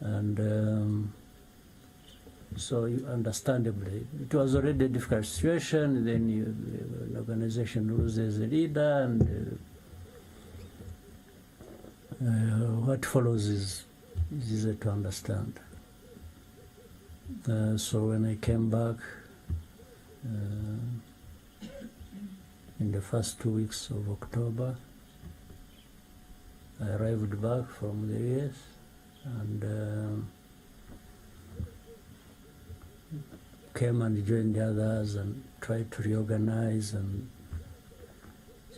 And so understandably, it was already a difficult situation. Then the organization loses a leader, and what follows is easy to understand. So when I came back in the first 2 weeks of October, I arrived back from the US and came and joined the others and tried to reorganize, and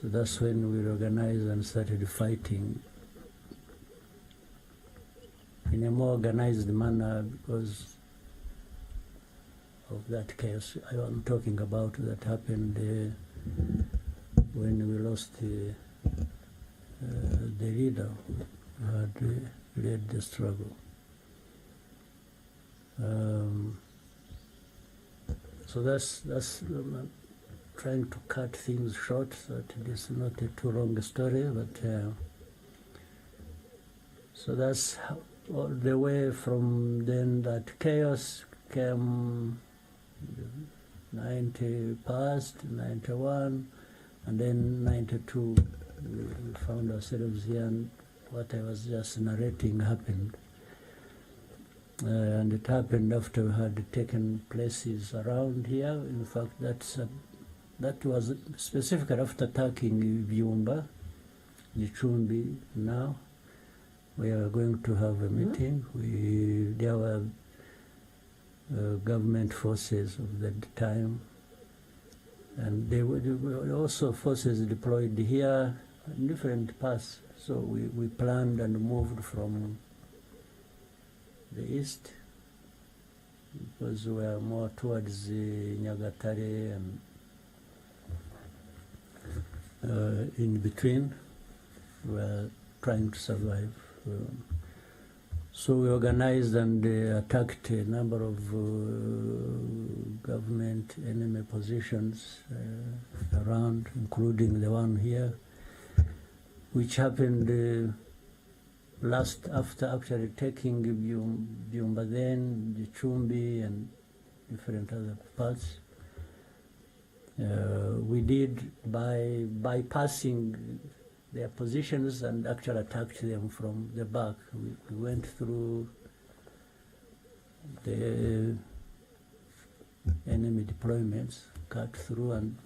so that's when we reorganized and started fighting in a more organized manner because of that chaos I'm talking about that happened when we lost the leader who had led the struggle. So that's trying to cut things short so that it is not a too long story, but so that's how, all the way from then that chaos came 90 past, 91, and then 92 we found ourselves here, and what I was just narrating happened. And it happened after we had taken places around here. In fact, that was specifically after attacking Byumba, Gicumbi. Now we are going to have a meeting. There were government forces of that time, and there were also forces deployed here in different parts. So we planned and moved from the east because we are more towards Nyagatare and in between. We are trying to survive. So we organized and attacked a number of government enemy positions around, including the one here, which happened last after actually taking Byumba, then Gicumbi and different other parts. We did by bypassing their positions and actually attacked them from the back. We went through the enemy deployments, cut through, and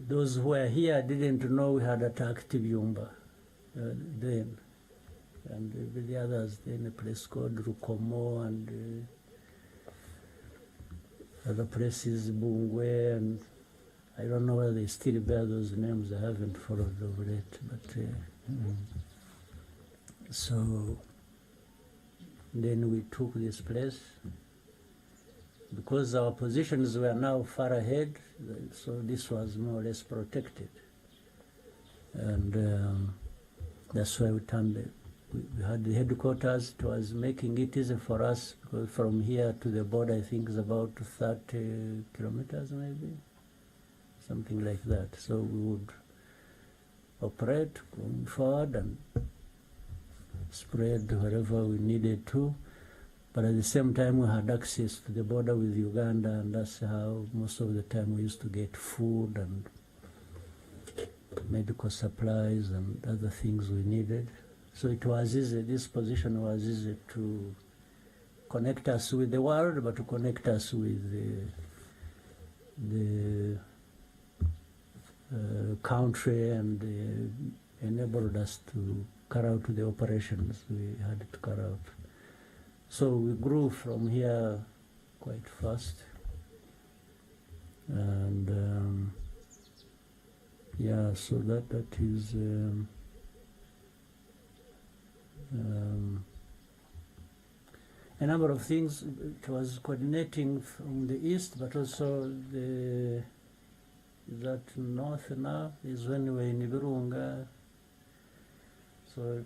those who were here didn't know we had attacked Byumba then, and with the others in a place called Rukomo and other places, Bungwe, and I don't know whether they still bear those names. I haven't followed over it, but so then we took this place because our positions were now far ahead, so this was more or less protected, and that's why we turned it. We had the headquarters. It was making it easy for us because from here to the border, I think is about 30 kilometers maybe, something like that. So we would operate going forward and spread wherever we needed to. But at the same time, we had access to the border with Uganda, and that's how most of the time we used to get food and medical supplies and other things we needed. So it was easy, this position was easy to connect us with the world, but to connect us with the country, and enabled us to carry out the operations we had to carry out. So we grew from here quite fast, and yeah, so that is a number of things. It was coordinating from the east, but also that north now is when we were in Virunga. So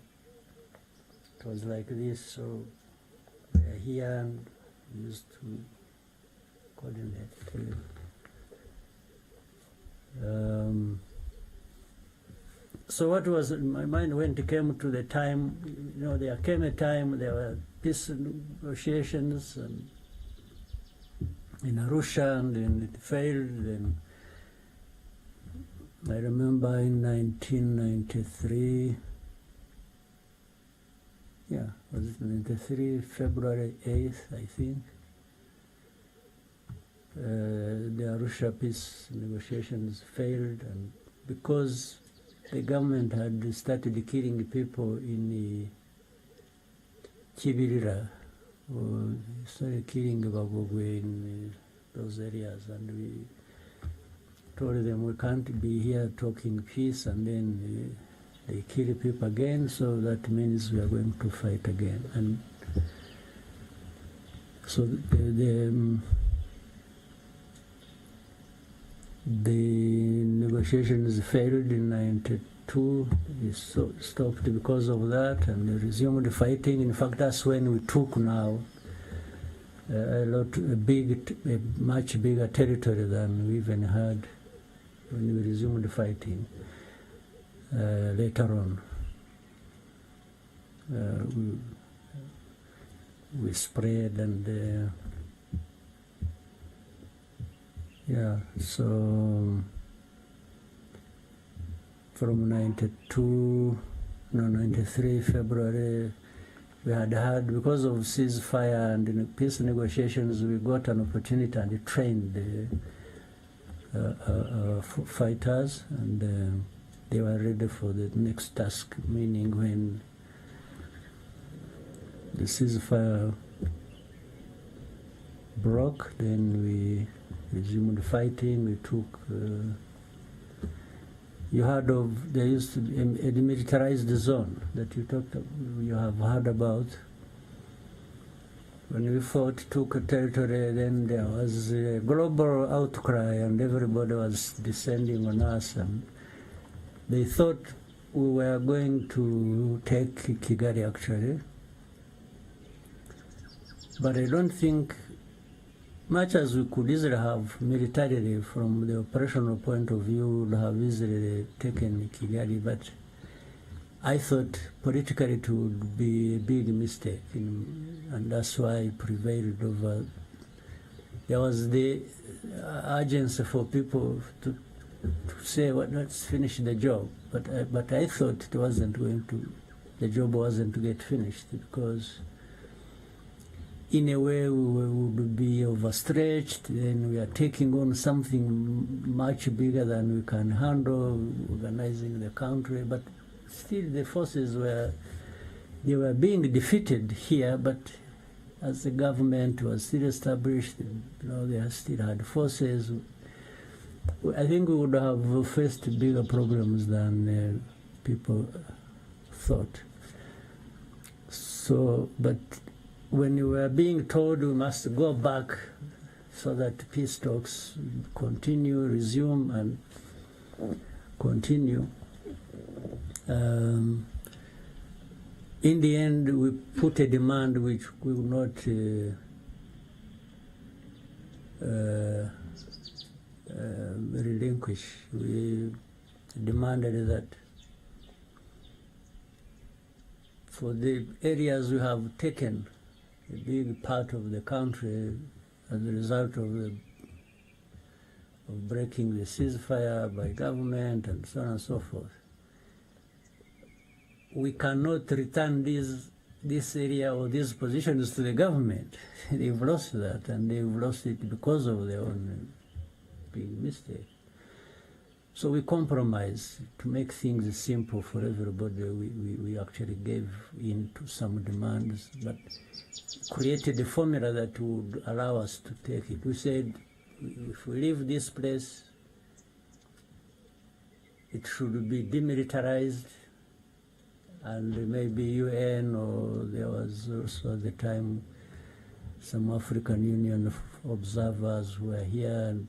it was like this. So here and used to coordinate. So what was in my mind when it came to the time, you know, there came a time there were peace negotiations in Arusha, and then it failed. And I remember in 1993, was it 93, February 8th, I think, the Arusha peace negotiations failed, and because the government had started killing people in Kibirira, or started killing Babogwe in those areas, and we told them we can't be here talking peace and then they kill people again, so that means we are going to fight again. And so the negotiations failed in 92. It stopped because of that, and they resumed fighting. In fact, that's when we took now a much bigger territory than we even had when we resumed fighting later on. We spread, and so from 93 February, we had, because of ceasefire and in peace negotiations, we got an opportunity and trained fighters, and they were ready for the next task, meaning when the ceasefire broke, then we resumed fighting. We took, you heard of, there used to be a demilitarized zone that you have heard about. When we fought, took a territory, then there was a global outcry and everybody was descending on us, and they thought we were going to take Kigali actually. But I don't think, much as we could easily have militarily from the operational point of view, would have easily taken Kigali, but I thought politically it would be a big mistake, and that's why I prevailed over. There was the urgency for people to say, well, let's finish the job, but I thought it wasn't going to, the job wasn't to get finished, because in a way we would be overstretched, then we are taking on something much bigger than we can handle, organizing the country, but still the forces they were being defeated here, but as the government was still established, you know, they still had forces. I think we would have faced bigger problems than people thought. So, but when you were being told we must go back so that peace talks continue, resume, and continue, in the end we put a demand which we would not relinquish. We demanded that for the areas we have taken a big part of the country as a result of breaking the ceasefire by government and so on and so forth, we cannot return this area or these positions to the government. They've lost that, and they've lost it because of their own big mistake. So we compromised to make things simple for everybody. We actually gave in to some demands, but created a formula that would allow us to take it. We said, if we leave this place, it should be demilitarized, and maybe UN, or there was also at the time some African Union observers who were here,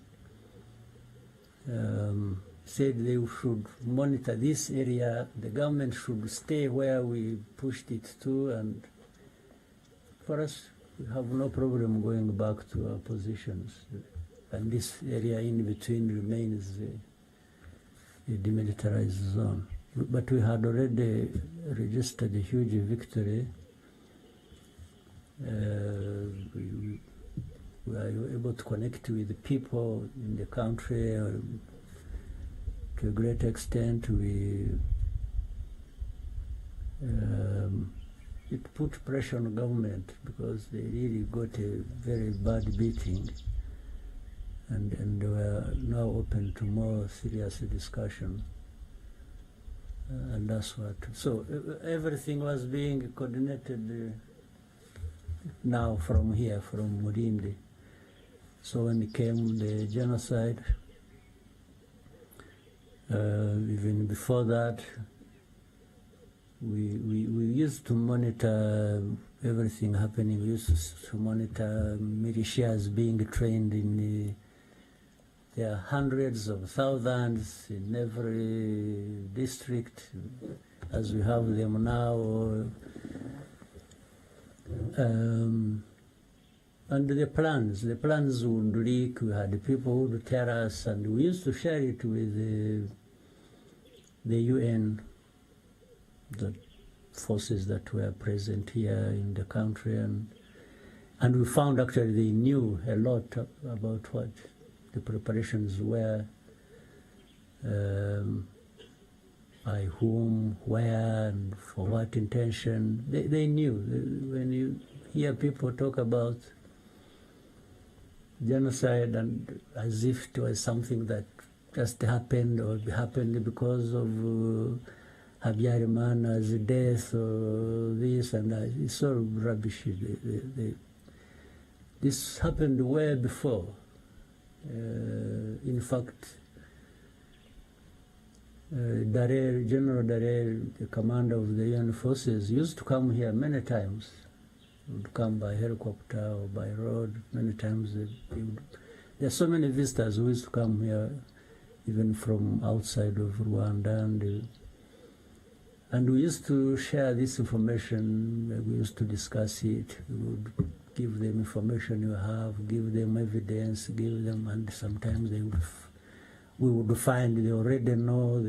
and said they should monitor this area. The government should stay where we pushed it to, and for us, we have no problem going back to our positions. And this area in between remains a demilitarized zone. but we had already registered a huge victory. We were able to connect with the people in the country to a great extent. It put pressure on the government because they really got a very bad beating, and they were now open to more serious discussion. And that's what. So everything was being coordinated now from here, from Murindi. So when it came the genocide, even before that, we used to monitor everything happening. We used to monitor militias being trained in there are hundreds of thousands in every district, as we have them now. And the plans would leak. We had people who would tell us, and we used to share it with the UN, the forces that were present here in the country, and we found actually they knew a lot about what the preparations were, by whom, where, and for what intention. They knew. When you hear people talk about genocide and as if it was something that just happened or happened because of Habyarimana's death or this and that, it's all rubbish. This happened way before. In fact, General Darer, the commander of the UN forces, used to come here many times. He would come by helicopter or by road many times. There are so many visitors who used to come here, even from outside of Rwanda, and we used to share this information. We used to discuss it. We would give them information you have, give them evidence, give them, and sometimes we would find they already know.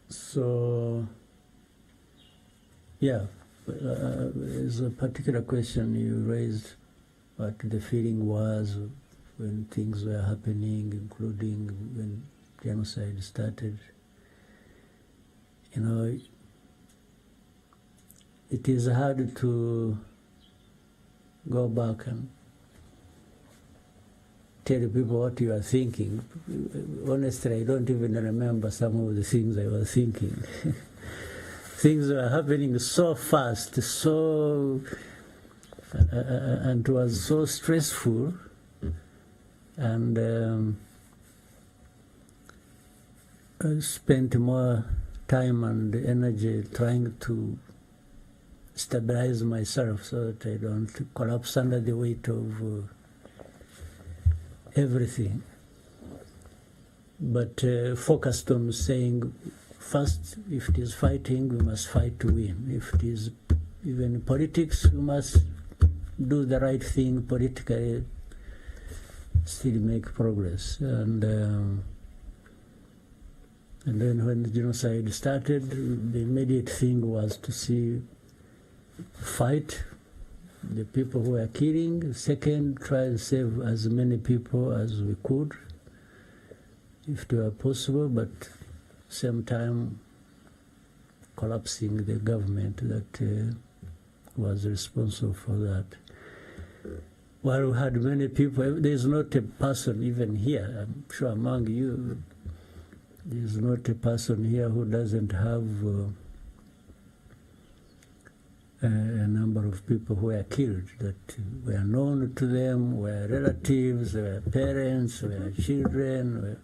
So, yeah, there's a particular question you raised, what the feeling was when things were happening, including when genocide started. You know, it is hard to go back and tell people what you are thinking. Honestly, I don't even remember some of the things I was thinking. Things were happening so fast, and it was so stressful, and I spent more time and energy trying to stabilize myself so that I don't collapse under the weight of everything. But focused on saying, first, if it is fighting, we must fight to win. If it is even politics, we must do the right thing politically, still make progress. And then when the genocide started, the immediate thing was to fight the people who were killing. Second, try and save as many people as we could, if it were possible, but same time collapsing the government that was responsible for that. While we had many people, there's not a person even here, I'm sure among you, there's not a person here who doesn't have a number of people who were killed that were known to them, were relatives, were parents, were children, were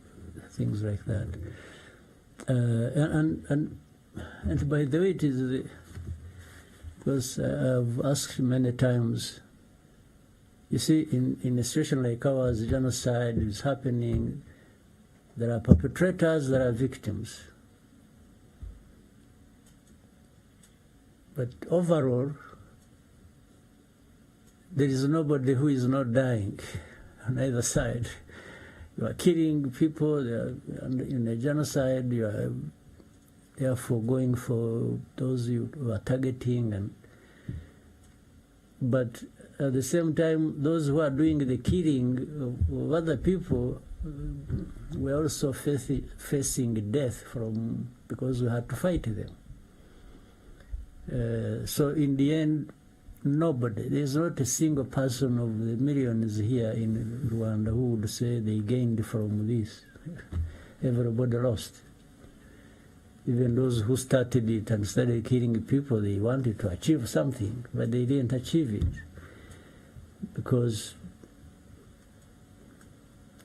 things like that. And by the way, it is because I've asked many times. You see, in a situation like ours, genocide is happening. There are perpetrators, there are victims. But overall, there is nobody who is not dying on either side. You are killing people, they are in a genocide, you are therefore going for those you are targeting. But at the same time, those who are doing the killing of other people were also facing death because we had to fight them. So in the end, nobody, there's not a single person of the millions here in Rwanda who would say they gained from this. Everybody lost. Even those who started it and started killing people, they wanted to achieve something, but they didn't achieve it. Because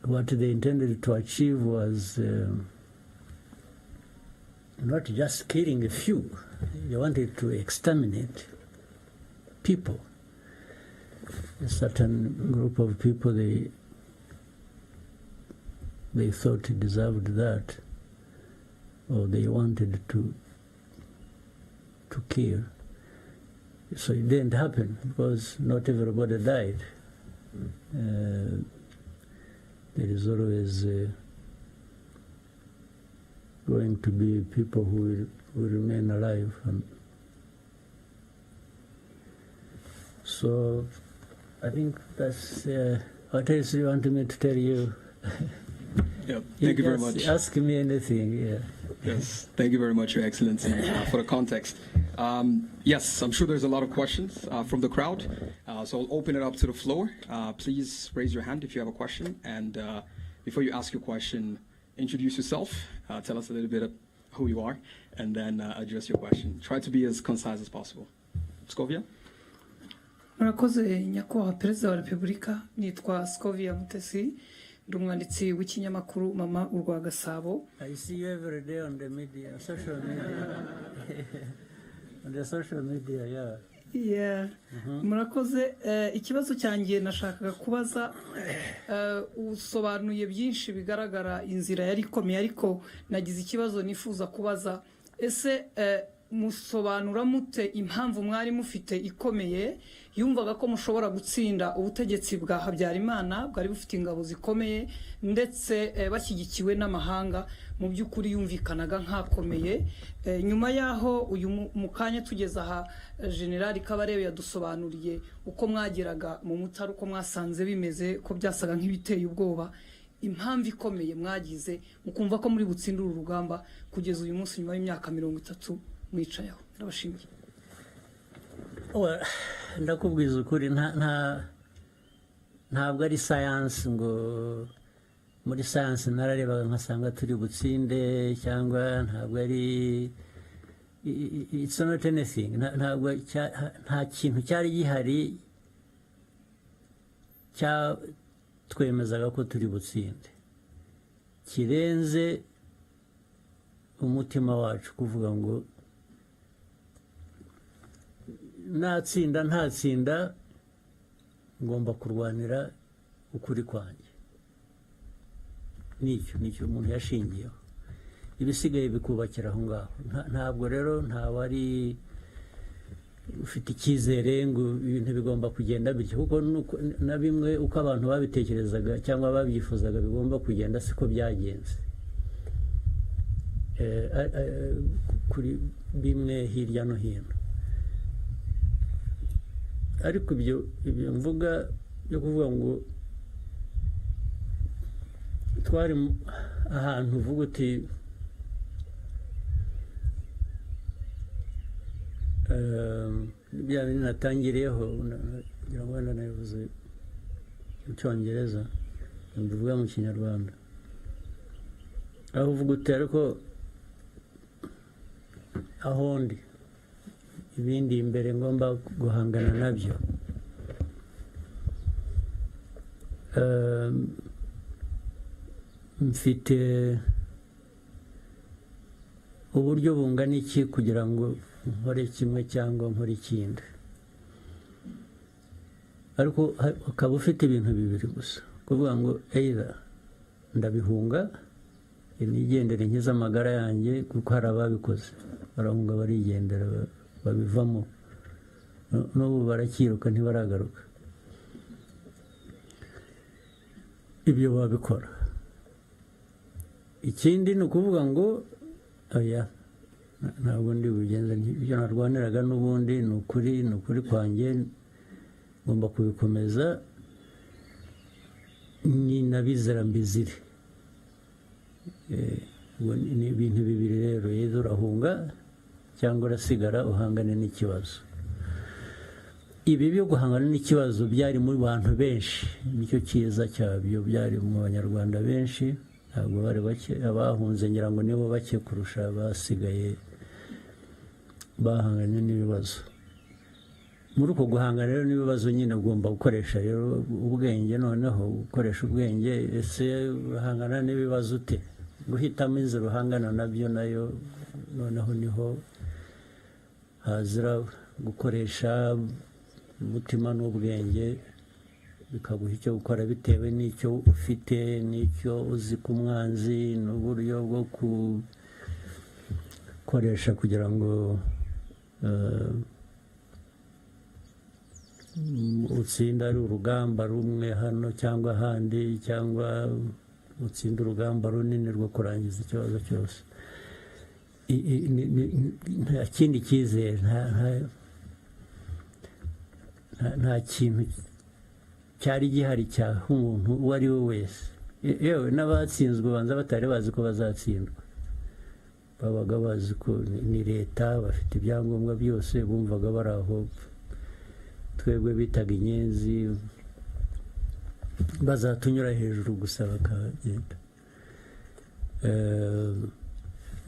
what they intended to achieve was not just killing a few. They wanted to exterminate people. A certain group of people, they thought deserved that, or they wanted to kill. So it didn't happen because not everybody died. There is always going to be people who will remain alive. So I think that's what else do you want me to tell you? Yeah, thank you very much. Ask me anything, yeah. Yes, thank you very much, Your Excellency, for the context. Yes, I'm sure there's a lot of questions from the crowd, so I'll open it up to the floor. Please raise your hand if you have a question, and before you ask your question, introduce yourself, tell us a little bit of who you are, and then address your question. Try to be as concise as possible. Scovia? Murakoze nyakubahwa Perezida wa Repubulika, nitwa Scovia Mutesi, ndi umwanditsi w'ikinyamakuru Mama urwa Gasabo. I see you every day on the media, social media. On the social media, yeah. Yeah. Murakoze, ikibazo cyanjye nashakaga kubaza, usobanuye byinshi bigaragara inzira yari ikomeye, ariko nagize ikibazo nifuza kubaza, ese musobanura mute impamvu mwari mufite ikomeye yumvaga ko mushobora gutsinda ubutegetsi bwa Habyarimana bwari bufite ingabo zikomeye ndetse bashyigikiwe n'amahanga, mu by'ukuri yumvikanaga nkakomeye. Nyuma yaho uyu mukanya tugeze aha, General Kabarebe yadusobanuriye uko mwageraga mu Mutara, uko mwasanze bimeze ko byasaga nk'ibiteye ubwoba. Impamvu ikomeye mwagize mukumva ko muri butsindura urugamba kugeza uyu munsi nyuma y'imyaka 30 mwicayeho. Ndabashimiye. Ndakubwiza ukuri, ntabwo ari science ngo muri science nararebaga nkasanga turi butsinde, cyangwa ntabwo ari, it's not anything, ntabwo nta kintu cyari gihari twemezaga ko turi butsinde kirenze umutima wacu kuvuga ngo natsinda ntatsinda ngomba kurwanira ukuri kwanjye. Nicyo umuntu yashingiyeho, ibisigaye bikubakira aho ngaho. Ntabwo rero ntawari ufite icyizere ngo ibintu bigomba kugenda bityo, kuko na bimwe uko abantu babitekerezaga cyangwa babyifuzaga bigomba kugenda siko byagenze. Kuri bimwe hirya no hino, ariko ibyo mvuga byo kuvuga ngo twari ahantu uvuga uti bya bintu natangiriyeho, ngira ngo wenda nabivuze mu Cyongereza mbivuga mu Kinyarwanda, aho uvuga uti ariko aho ndi ibindi imbere ngomba guhangana nabyo. Mfite uburyo bungana iki kugira ngo nkore kimwe cyangwa nkore ikindi, ariko ukaba ufite ibintu bibiri gusa, kuvuga ngo either ndabihunga nigendere nkiza amagara yanjye, kuko hari ababikoze barahunga barigendera babivamo, n'ubu barakiruka ntibaragaruka. Ibyo babikora, ikindi ni ukuvuga ngo oya ntabwo ndi bugenze ibyo narwaniraga n'ubundi ni ukuri kwanjye ngomba kubikomeza ni nabizera mbizire ni ibintu bibiri rero yezo urahunga cyangwa urasigara uhangane n'ikibazo ibi byo guhangana n'ikibazo byari mu bantu benshi nicyo cyiza cyabyo byari mu banyarwanda benshi ntabwo bari bake abahunze ngira ngo nibo bake kurusha basigaye bahanganye n'ibibazo muri uko guhangana rero n'ibibazo nyine ugomba gukoresha rero ubwenge noneho gukoresha ubwenge ese uhangana n'ibibazo ute guhitamo inzira uhangana nabyo nayo noneho niho hazira gukoresha umutima n'ubwenge bikaguha icyo gukora bitewe n'icyo ufite n'icyo uzi ku mwanzi n'uburyo bwo gukoresha kugira ngo utsinda ari urugamba rumwe hano cyangwa ahandi cyangwa utsinda urugamba runini rwo kurangiza ikibazo cyose nta kindi cyizere nta kintu cyari gihari cyaha umuntu uwo ari we wese yewe n'abatsinzwe banza batari bazi ko bazatsindwa babaga bazi ko ni leta bafite ibyangombwa byose bumvaga bari aho twebwe bitaga inyenzi bazatunyura hejuru gusa bakagenda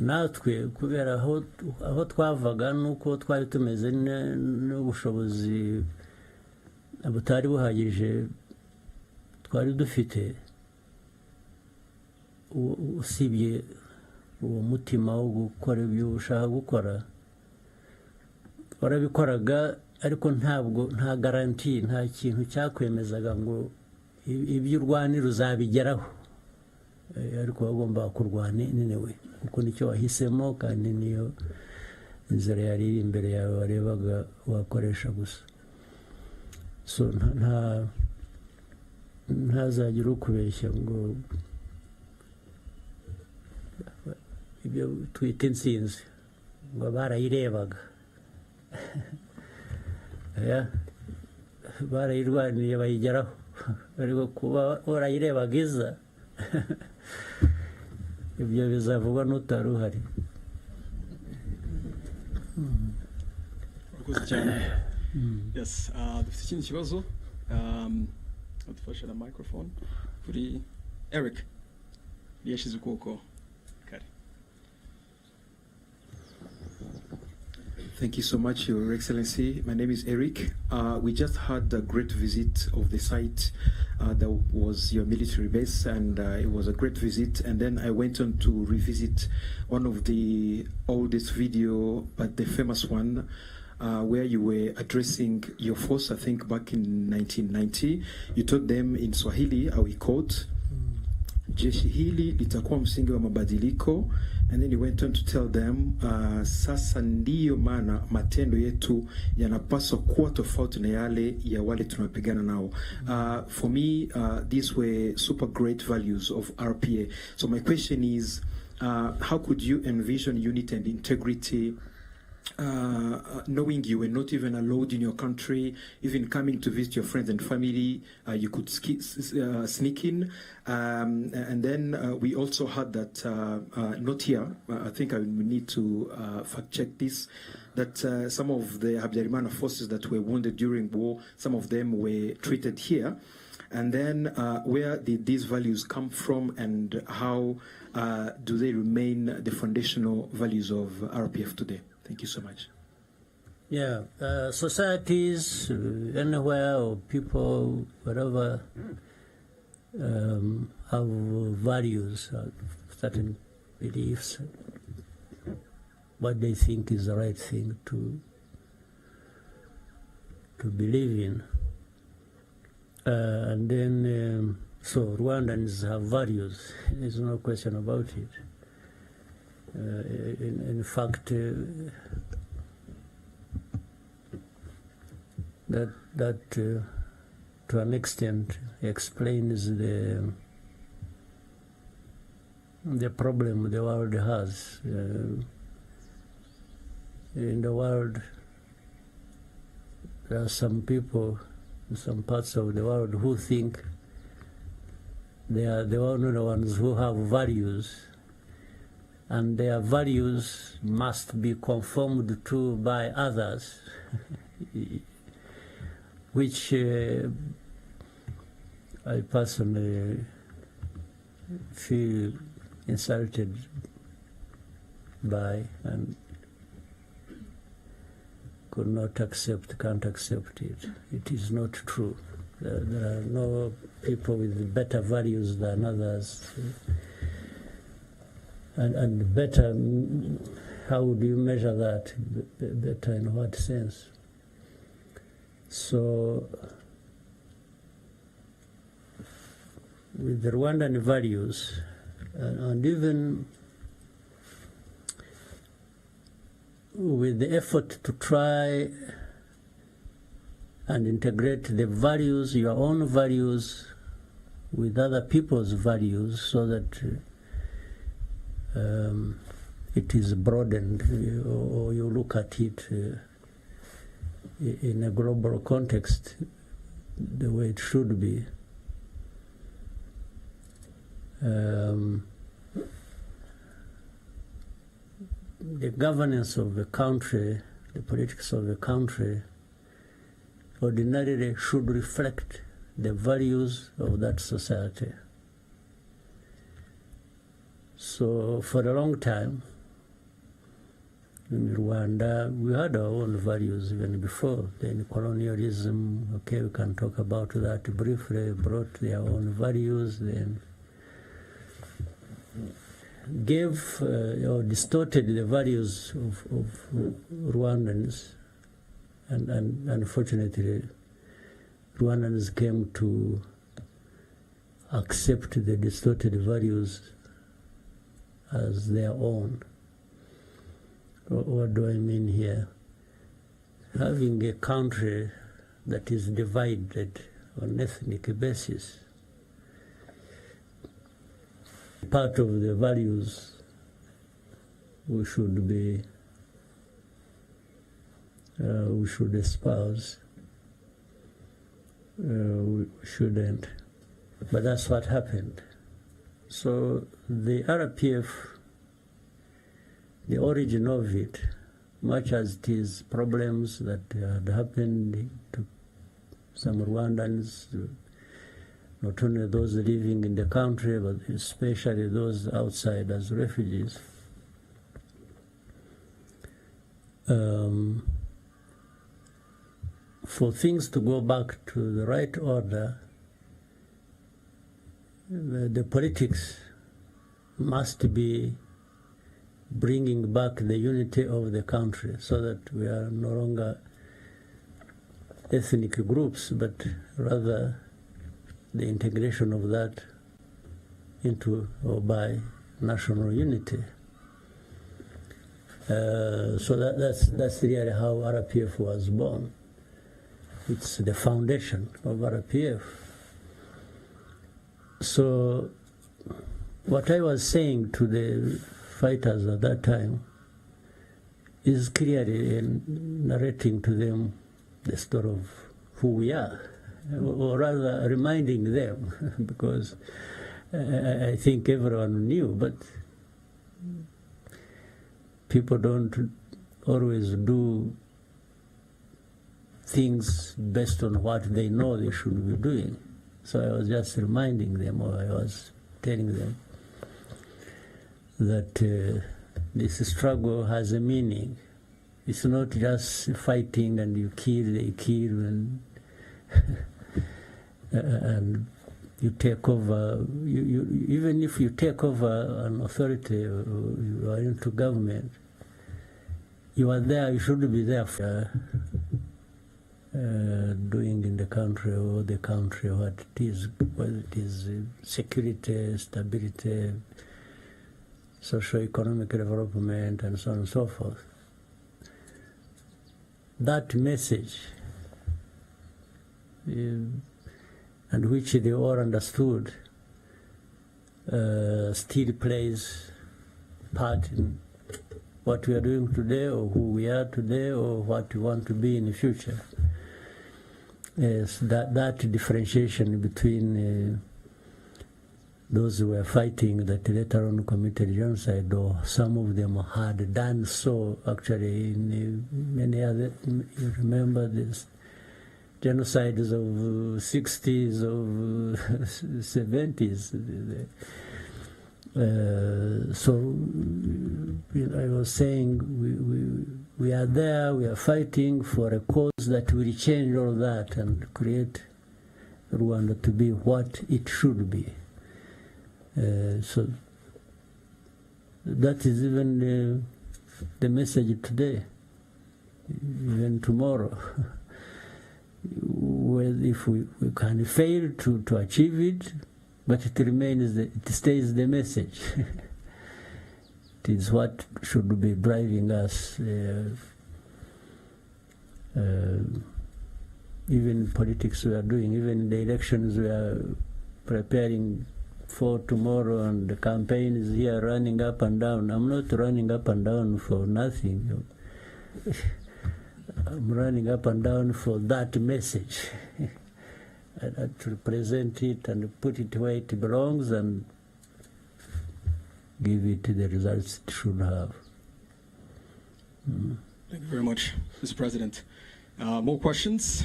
natwe kubera aho twavaga nuko twari tumeze n'ubushobozi butari buhagije twari dufite usibye uwo mutima wo gukora ibyo ushaka gukora warabikoraga ariko nta garanti nta kintu cyakwemezaga ngo ibyo urwanira uzabigeraho ariko wagomba kurwana niwe kuko nicyo wahisemo kandi niyo inzira yari iri imbere yawe warebaga wakoresha gusa so ntazagira ukubeshya ngo ibyo twita intsinzi ngo barayirebaga barayirwaniye bayigeraho ariko kuba warayirebaga iza ibyo bizavugwa n'utari uhari yes dufite ikindi kibazo adufashe na microphone kuri Eric yashize ukuboko kare. Thank you so much, Your Excellency. My name is Eric. We just had a great visit of the site that was your military base, and it was a great visit. And then I went on to revisit one of the oldest video, but the famous one, where you were addressing your force, I think back in 1990. You told them in Swahili, how he quote, jeshi hili litakuwa msingi wa mabadiliko. And then he went on to tell them, sasa ndiyo maana matendo yetu yanapaswa kuwa tofauti na yale ya wale tunapigana nao. For me, these were super great values of RPA. So my question is, how could you envision unity and integrity knowing you were not even allowed in your country, even coming to visit your friends and family, you could sneak in. And then we also had that, not here, I think I will need to fact check this, that some of the Habyarimana forces that were wounded during war, some of them were treated here. And then where did these values come from, and how do they remain the foundational values of RPF today? Thank you so much. Yeah, societies anywhere or people, whatever, have values, certain beliefs, what they think is the right thing to believe in. And then, so Rwandans have values, there's no question about it. In fact, that to an extent explains the problem the world has. In the world, there are some people in some parts of the world who think they are the only ones who have values, and their values must be conformed to by others, which I personally feel insulted by and could not accept, can't accept it. It is not true. There are no people with better values than others. And better, how do you measure that? Better in what sense? So, with the Rwandan values, and even with the effort to try and integrate the values, your own values, with other people's values, so that it is broadened, or you look at it in a global context the way it should be. The governance of the country, the politics of the country, ordinarily should reflect the values of that society. So for a long time, in Rwanda, we had our own values even before. Then colonialism, okay, we can talk about that briefly, brought their own values, then gave or distorted the values of Rwandans, and unfortunately Rwandans came to accept the distorted values as their own. What do I mean here? Having a country that is divided on ethnic basis, part of the values we should espouse, we shouldn't, but that's what happened. So the RPF, the origin of it, much as it is problems that had happened to some Rwandans, not only those living in the country, but especially those outside as refugees. For things to go back to the right order, the politics must be bringing back the unity of the country, so that we are no longer ethnic groups, but rather the integration of that into or by national unity. So that's really how RPF was born. It's the foundation of RPF. So what I was saying to the fighters at that time is clearly narrating to them the story of who we are, or rather reminding them, because I think everyone knew, but people don't always do things based on what they know they should be doing. So I was just reminding them, or I was telling them that this struggle has a meaning. It's not just fighting and you kill, they kill, and and you take over. Even if you take over an authority, or you are into government, you are there. You should be there for doing in the country, or the country, what it is, whether it is security, stability, socio-economic development, and so on and so forth. That message, and which they all understood, still plays part in what we are doing today, or who we are today, or what we want to be in the future. Yes, that differentiation between those who were fighting that later on committed genocide, or some of them had done so actually in many other, you remember this genocides of 60s, of 70s. So I was saying we are there, we are fighting for a cause that will change all that and create Rwanda to be what it should be. So that is even the message today, even tomorrow. Well, if we can fail to achieve it, but it remains, it stays the message. It is what should be driving us, even politics we are doing, even the elections we are preparing for tomorrow, and the campaign is here running up and down. I'm not running up and down for nothing. I'm running up and down for that message. I had to present it and put it where it belongs and give it the results it should have. Thank you very much, Mr. President. More questions?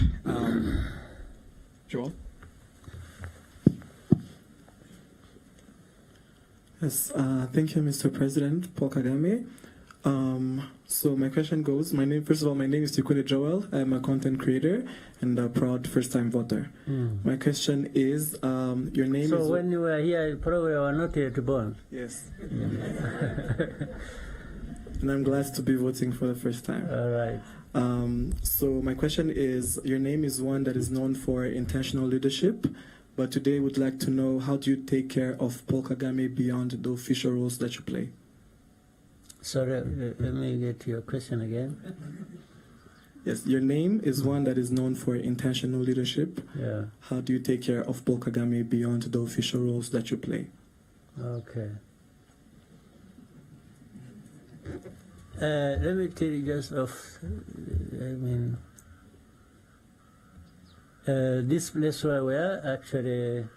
Joel? Yes, thank you, Mr. President, Paul Kagame. So my question goes, first of all, my name is Tikune Joel. I'm a content creator and a proud first-time voter. My question is, your name is... So when you were here, you probably were not yet born. Yes. And I'm glad to be voting for the first time. All right. So my question is, your name is one that is known for intentional leadership, but today would like to know, how do you take care of Paul Kagame beyond the official roles that you play? Sorry, let me get your question again. Yes, your name is one that is known for intentional leadership. Yeah. How do you take care of Paul Kagame beyond the official roles that you play? Okay. Let me tell you just off, this place where we are, actually,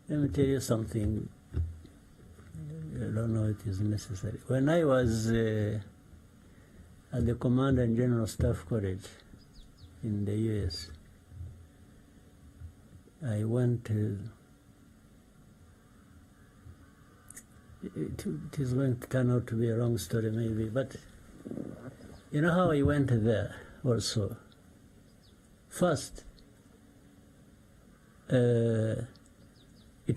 let me tell you something. I don't know if it is necessary. When I was at the Command and General Staff College in the US, I went it is going to turn out to be a long story maybe, but you know how I went there also? First, it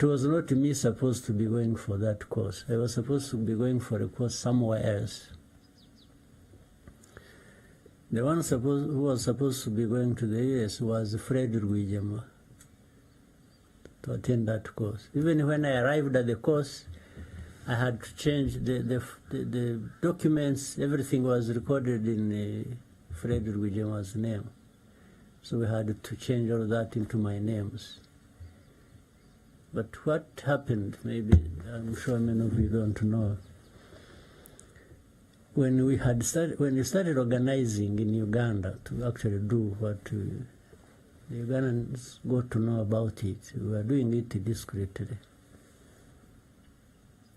was not me supposed to be going for that course. I was supposed to be going for a course somewhere else. The one who was supposed to be going to the US was Fred Rwigema to attend that course. Even when I arrived at the course, I had to change the documents. Everything was recorded in Fred Rwigema's name. So we had to change all that into my names. But what happened, maybe I'm sure many of you don't know, when we started organizing in Uganda to actually do what the Ugandans got to know about it, we were doing it discreetly.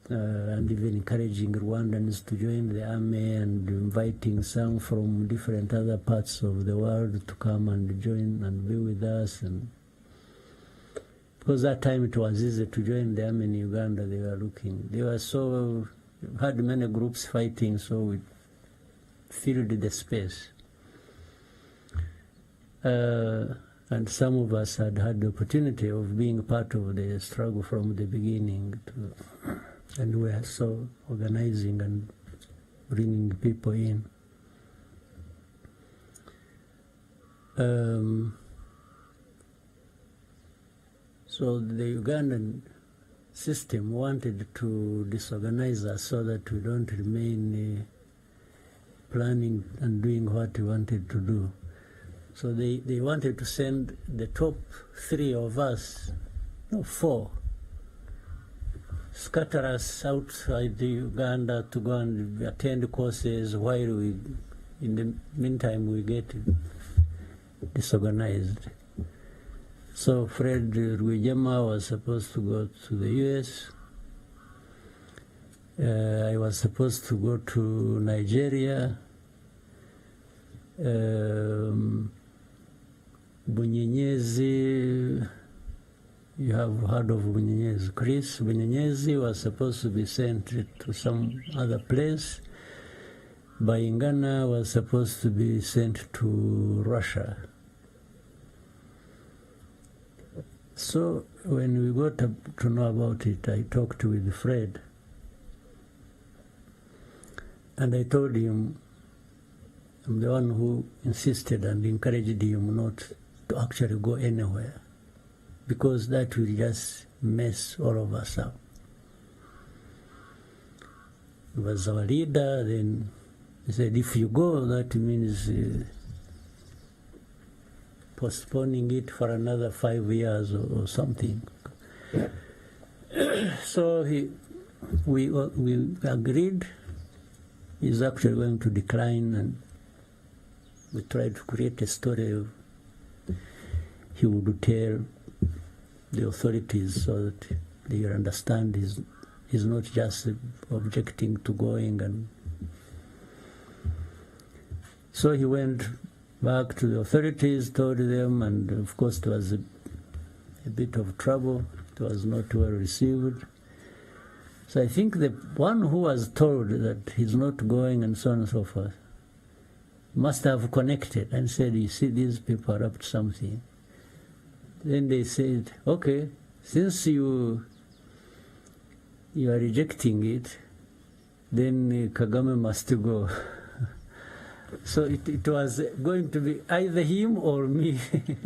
And even encouraging Rwandans to join the army and inviting some from different other parts of the world to come and join and be with us. And because that time it was easy to join the army in Uganda, they were had many groups fighting, so we filled the space. And some of us had the opportunity of being part of the struggle from the beginning. And we are so organizing and bringing people in. So the Ugandan system wanted to disorganize us so that we don't remain planning and doing what we wanted to do. So they wanted to send the top 3 of us, no, 4, scatter us outside Uganda to go and attend courses while we, in the meantime, we get disorganized. So Fred Rwigema was supposed to go to the US. I was supposed to go to Nigeria. Bunyenyezi, you have heard of Bunyenyezi. Chris Bunyenyezi was supposed to be sent to some other place. Bayingana was supposed to be sent to Russia. So when we got to know about it, I talked with Fred. And I told him, I'm the one who insisted and encouraged him not to actually go anywhere, because that will just mess all of us up. He was our leader. Then he said, if you go, that means postponing it for another 5 years or something. So we agreed. He's actually going to decline, and we tried to create a story of he would tell the authorities so that they understand he's not just objecting to going. And so he went back to the authorities, told them, and of course there was a bit of trouble. It was not well received. So I think the one who was told that he's not going and so on and so forth must have connected and said, you see, these people are up to something. Then they said, okay, since you are rejecting it, then Kagame must go. So it was going to be either him or me,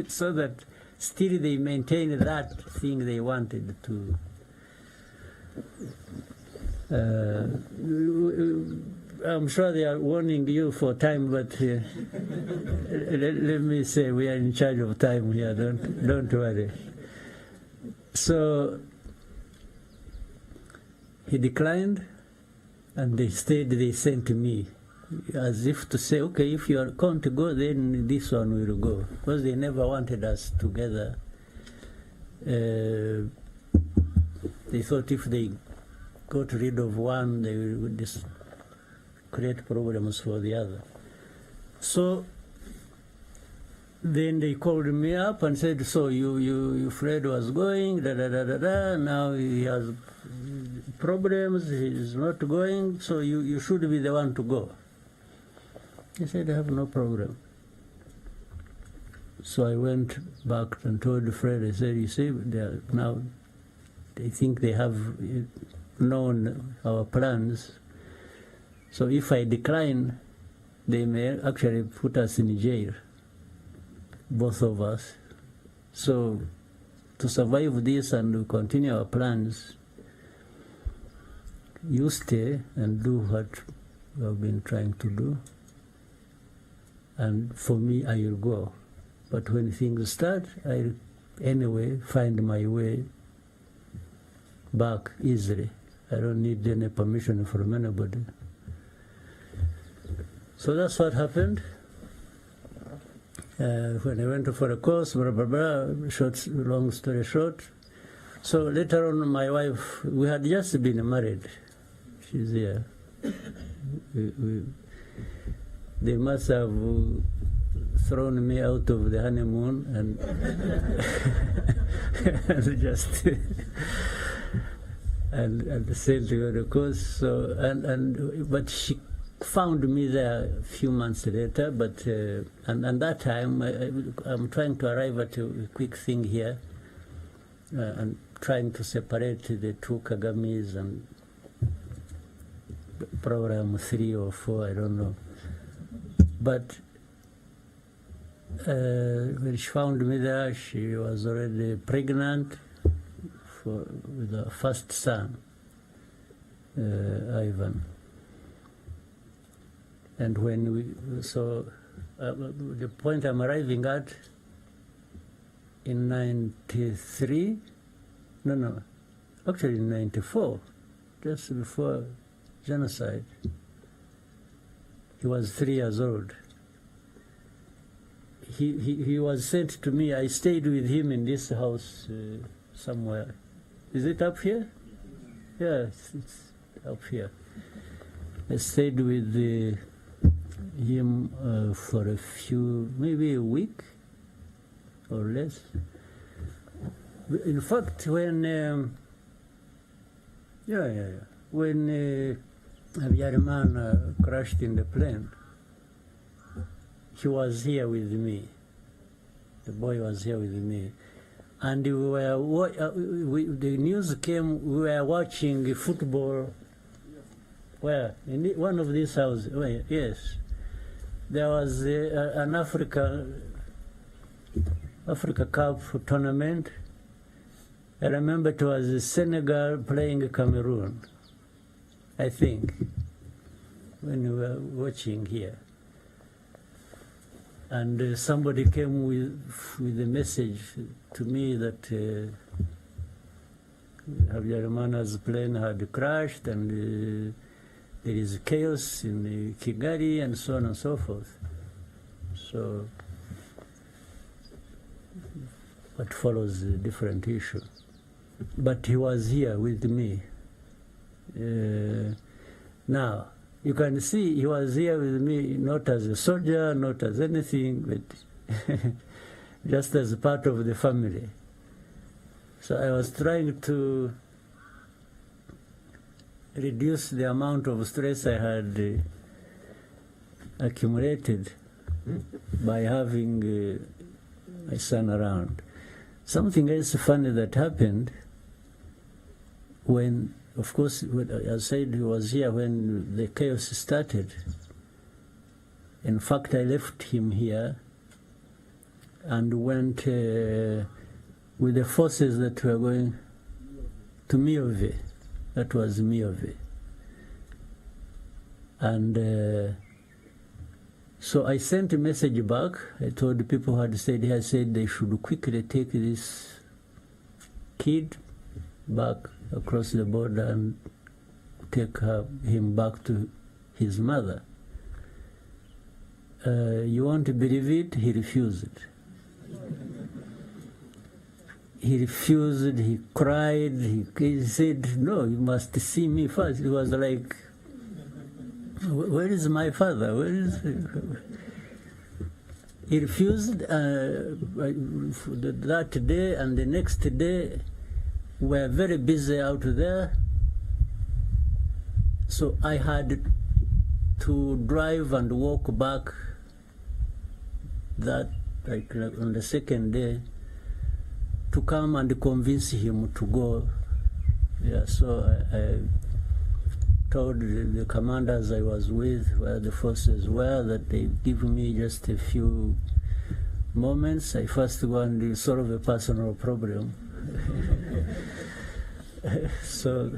so that still they maintain that thing they wanted to. I'm sure they are warning you for time, but let me say we are in charge of time here. Don't worry. So he declined, and they sent me, as if to say, okay, if you are going to go, then this one will go, because they never wanted us together. They thought if they got rid of one, they would just create problems for the other. So then they called me up and said, so you Fred was going, now he has problems, he's not going, so you should be the one to go. I said, I have no problem. So I went back and told Fred, I said, you see, now they think they have known our plans. So if I decline, they may actually put us in jail, both of us. So to survive this and continue our plans, you stay and do what you have been trying to do. And for me, I will go. But when things start, I'll anyway find my way back easily. I don't need any permission from anybody. So that's what happened. When I went for a course, blah, blah, blah, long story short. So later on, my wife, we had just been married. She's here. They must have thrown me out of the honeymoon and, and just and sent to go to course. So but she found me there a few months later. But and that time I'm trying to arrive at a quick thing here, and trying to separate the two Kagames and program 3 or 4, I don't know. But when she found me there, she was already pregnant with her first son, Ivan. And when the point I'm arriving at, in 93, no, actually in 94, just before genocide, he was 3 years old. He was sent to me. I stayed with him in this house somewhere. Is it up here? Yeah, it's up here. I stayed with him for a few, maybe a week or less. In fact, when when Habyarimana crashed in the plane, he was here with me. The boy was here with me. And we were, the news came, we were watching football. Where? In one of these houses. Well, yes. There was an Africa Cup tournament. I remember it was Senegal playing Cameroon, I think, when we were watching here. And somebody came with a message to me that Habyarimana's plane had crashed and there is chaos in Kigali and so on and so forth. So what follows a different issue. But he was here with me. Now, you can see he was here with me not as a soldier, not as anything, but just as part of the family. So I was trying to reduce the amount of stress I had accumulated by having my son around. Something else funny that happened when, of course, I said he was here when the chaos started. In fact, I left him here and went with the forces that were going to Miove. That was Miove. And so I sent a message back. I told the people who had stayed here, I said they should quickly take this kid back across the border and take him back to his mother. You won't believe it, he refused. He refused, he cried, he said, no, you must see me first. It was like, where is my father? Where is he? He refused that day, and the next day we were very busy out there. So I had to drive and walk back that, like on the second day, to come and convince him to go. Yeah, so I told the commanders I was with, where the forces were, that they give me just a few moments. I first go and solve a personal problem. So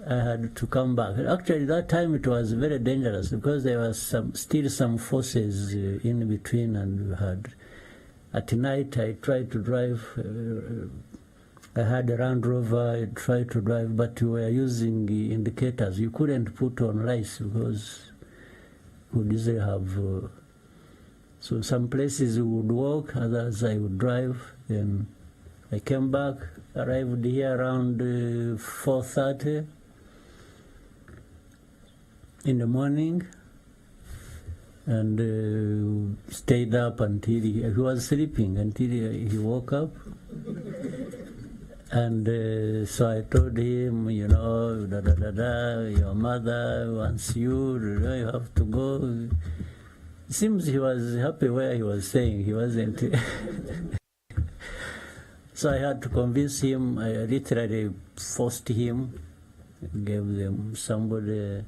I had to come back. Actually, that time it was very dangerous because there was still some forces in between, and we had. At night, I tried to drive. I had a Land Rover. I tried to drive, but we were using indicators. You couldn't put on lights because we didn't have. So some places we would walk, others I would drive. Then I came back, arrived here around 4:30 in the morning. And stayed up until he was sleeping until he woke up. And so I told him, you know, your mother wants you, you have to go. It seems he was happy where he was staying. He wasn't. So I had to convince him. I literally forced him, gave them somebody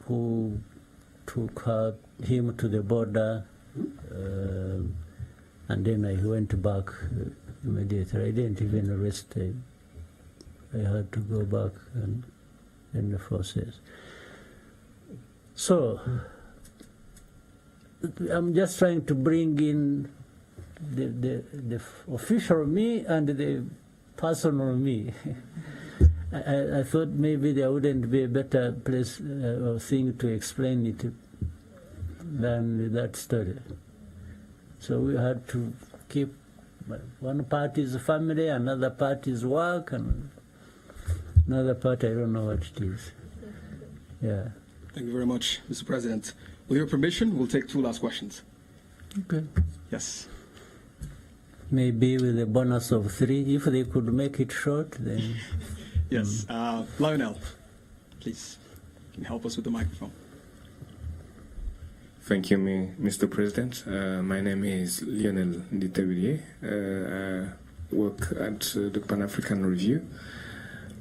who took him to the border, and then I went back immediately. I didn't even rest. I had to go back and in the forces. So I'm just trying to bring in the official me and the personal me. I thought maybe there wouldn't be a better place or thing to explain it than that story. So we had to keep one part is family, another part is work, and another part I don't know what it is. Yeah. Thank you very much, Mr. President. With your permission, we'll take 2 last questions. Okay. Yes. Maybe with a bonus of 3, if they could make it short, then. Yes. Lionel, please, can you help us with the microphone? Thank you, Mr. President. My name is Lionel Nditabirie. I work at the Pan-African Review.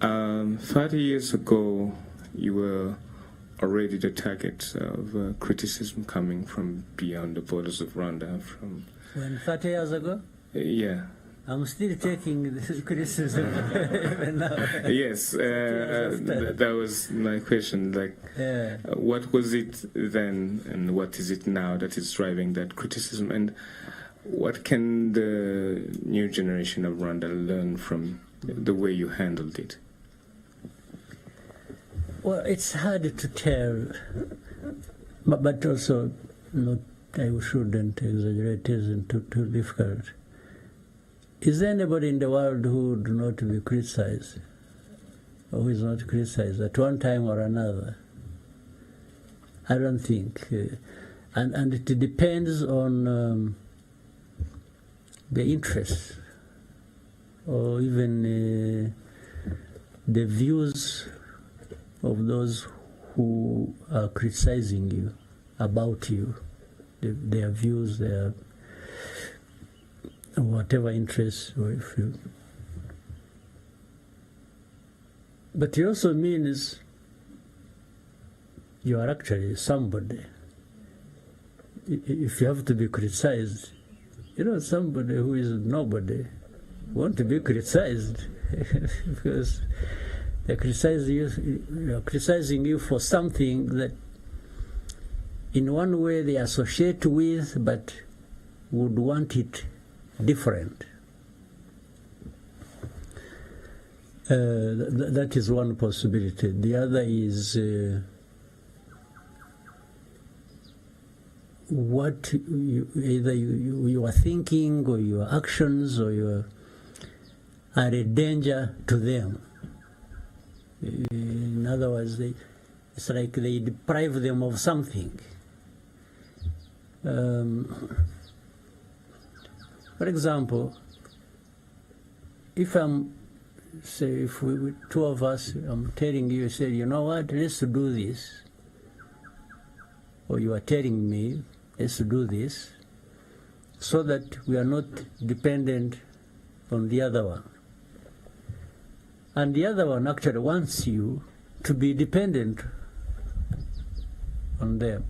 30 years ago, you were already the target of criticism coming from beyond the borders of Rwanda. From When 30 years ago? Yeah. I'm still taking this criticism even now. Yes, that was my question. Like, what was it then, and what is it now that is driving that criticism, and what can the new generation of Rwanda learn from the way you handled it? Well, it's hard to tell, but also not. I shouldn't exaggerate. It isn't too difficult. Is there anybody in the world who would not be criticized, or who is not criticized at one time or another? I don't think. And it depends on the interests, or even the views of those who are criticizing you, about you, their views, their whatever interests, or if you. But it also means you are actually somebody. If you have to be criticized, somebody who is nobody want to be criticized because they're criticizing you for something that in one way they associate with, but would want it different. That is one possibility. The other is what either you are thinking, or your actions, or you are a danger to them. In other words, it's like they deprive them of something. For example, if we 2 of us, I'm telling you, say, you know what, let's do this, or you are telling me, let's do this, so that we are not dependent on the other one. And the other one actually wants you to be dependent on them.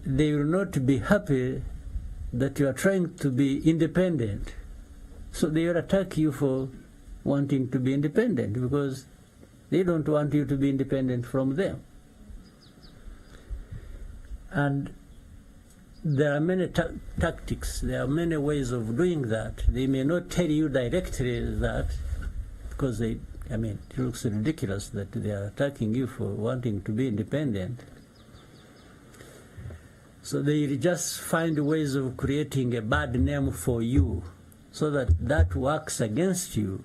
They will not be happy that you are trying to be independent. So they will attack you for wanting to be independent, because they don't want you to be independent from them. And there are many tactics, there are many ways of doing that. They may not tell you directly that, because it looks ridiculous that they are attacking you for wanting to be independent. So they just find ways of creating a bad name for you, so that works against you,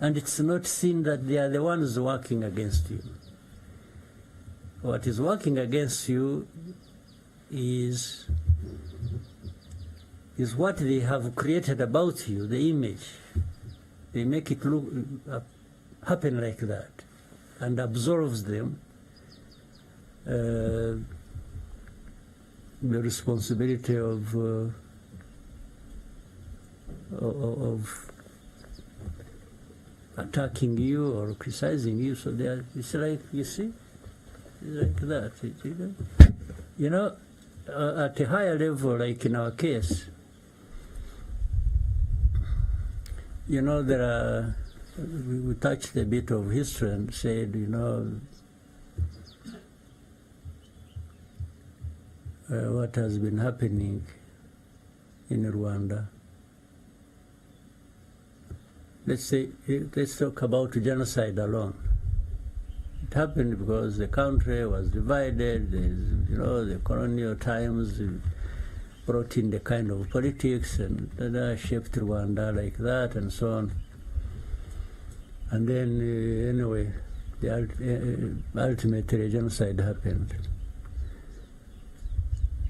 and it's not seen that they are the ones working against you. What is working against you is what they have created about you, the image. They make it look happen like that, and absolves them the responsibility of attacking you or criticizing you. So it's like, you see, it's like that. At a higher level, like in our case, there are, we touched a bit of history and said, what has been happening in Rwanda. Let's talk about genocide alone. It happened because the country was divided. The colonial times brought in the kind of politics and shaped Rwanda like that and so on. And then, anyway, ultimately genocide happened.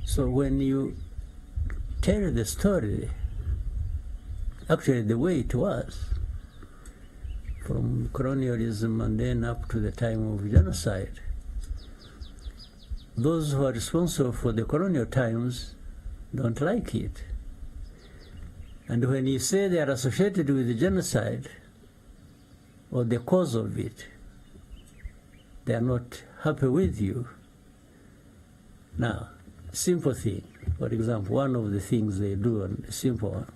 So when you tell the story, actually the way it was, from colonialism and then up to the time of genocide, those who are responsible for the colonial times don't like it. And when you say they are associated with the genocide or the cause of it, they are not happy with you. Now, simple thing, for example, one of the things they do, and a simple one,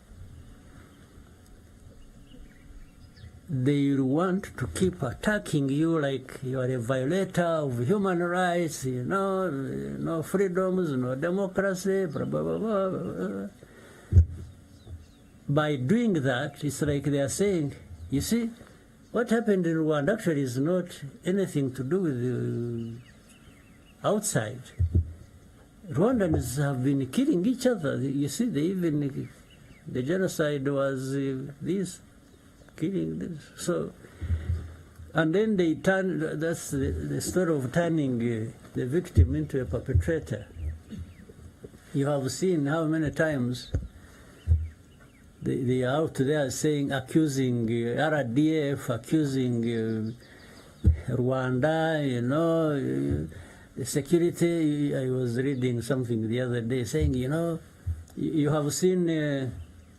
they want to keep attacking you like you are a violator of human rights, no freedoms, no democracy, blah, blah, blah, blah, blah. By doing that, it's like they are saying, you see, what happened in Rwanda actually is not anything to do with the outside. Rwandans have been killing each other. You see, the genocide was this. Killing this. So, and then they turn, that's the story of turning the victim into a perpetrator. You have seen how many times they are out there accusing RDF, accusing Rwanda, the security. I was reading something the other day saying, you have seen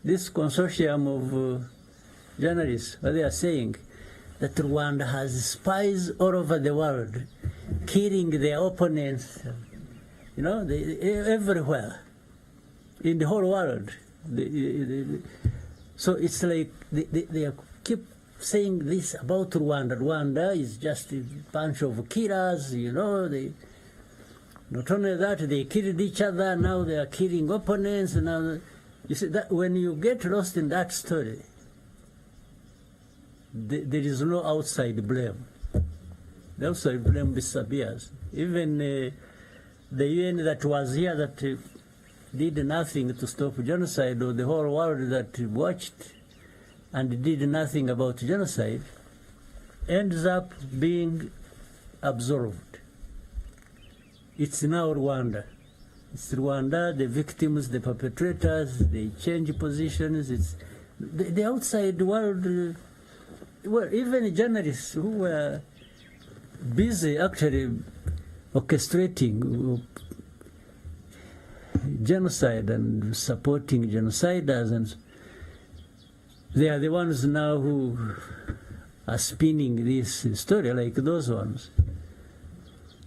this consortium of journalists, what they are saying, that Rwanda has spies all over the world, killing their opponents, everywhere, in the whole world. So it's like they keep saying this about Rwanda. Rwanda is just a bunch of killers, not only that, they killed each other, now they are killing opponents. Now, you see, that when you get lost in that story, there is no outside blame. The outside blame disappears. Even the UN that was here that did nothing to stop genocide, or the whole world that watched and did nothing about genocide, ends up being absolved. It's now Rwanda. It's Rwanda, the victims, the perpetrators, they change positions. It's the outside world. Well, even journalists who were busy actually orchestrating genocide and supporting genociders, and they are the ones now who are spinning this story like those ones.